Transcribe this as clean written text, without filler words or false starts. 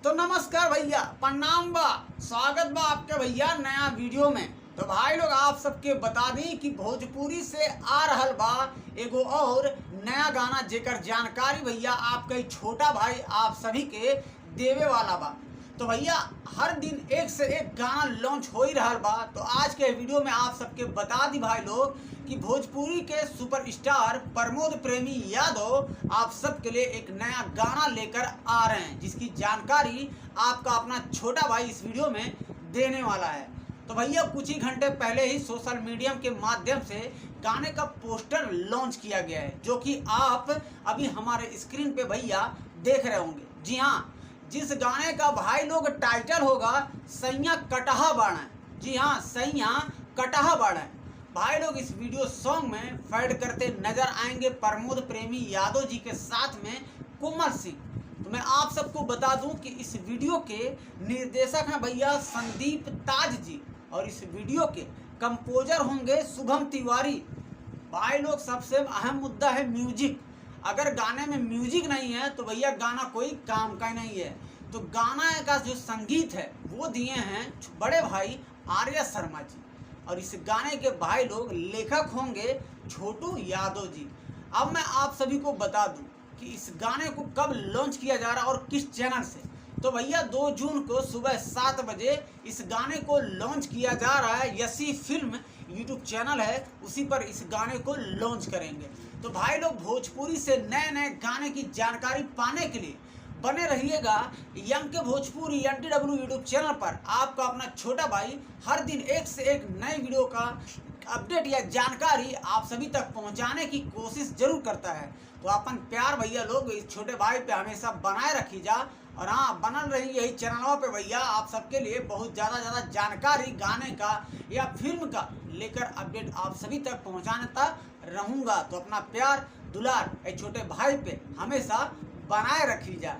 तो नमस्कार भैया, प्रणाम बा, स्वागत बा आपके भैया नया वीडियो में। तो भाई लोग आप सबके बता दी कि भोजपुरी से आ रहल बा एगो और नया गाना जेकर जानकारी भैया आपका छोटा भाई आप सभी के देवे वाला बा। तो भैया हर दिन एक से एक गाना लॉन्च हो ही रहल बा। तो आज के वीडियो में आप सबके बता दी भाई लोग कि भोजपुरी के सुपरस्टार प्रमोद प्रेमी यादव आप सबके लिए एक नया गाना लेकर आ रहे हैं, जिसकी जानकारी आपका अपना छोटा भाई इस वीडियो में देने वाला है। तो भैया कुछ ही घंटे पहले ही सोशल मीडिया के माध्यम से गाने का पोस्टर लॉन्च किया गया है, जो कि आप अभी हमारे स्क्रीन पे भैया देख रहे होंगे। जी हाँ, जिस गाने का भाई लोग टाइटल होगा सैया कटहा बाड़ा। जी हाँ, सैया कटहा बाड़ा। भाई लोग इस वीडियो सॉन्ग में फैड करते नजर आएंगे प्रमोद प्रेमी यादव जी के साथ में कुंवर सिंह। तो मैं आप सबको बता दूं कि इस वीडियो के निर्देशक हैं भैया संदीप ताज जी, और इस वीडियो के कंपोजर होंगे शुभम तिवारी। भाई लोग सबसे अहम मुद्दा है म्यूजिक। अगर गाने में म्यूजिक नहीं है तो भैया गाना कोई काम का नहीं है। तो गाना का जो संगीत है वो दिए हैं बड़े भाई आर्या शर्मा जी, और इस गाने के भाई लोग लेखक होंगे छोटू यादव जी। अब मैं आप सभी को बता दूं कि इस गाने को कब लॉन्च किया जा रहा है और किस चैनल से। तो भैया 2 जून को सुबह 7 बजे इस गाने को लॉन्च किया जा रहा है। यसी फिल्म यूट्यूब चैनल है, उसी पर इस गाने को लॉन्च करेंगे। तो भाई लोग भोजपुरी से नए नए गाने की जानकारी पाने के लिए बने रहिएगा यंग के भोजपुरी NTW यूट्यूब चैनल पर। आपका अपना छोटा भाई हर दिन एक से एक नए वीडियो का अपडेट या जानकारी आप सभी तक पहुंचाने की कोशिश जरूर करता है। तो अपन प्यार भैया लोग इस छोटे भाई पे हमेशा बनाए रखी जा, और हाँ बनल रही यही चैनलों पे भैया आप सबके लिए बहुत ज़्यादा जानकारी गाने का या फिल्म का लेकर अपडेट आप सभी तक पहुंचाने तक रहूँगा। तो अपना प्यार दुलार छोटे भाई पे हमेशा बनाए रखी जा।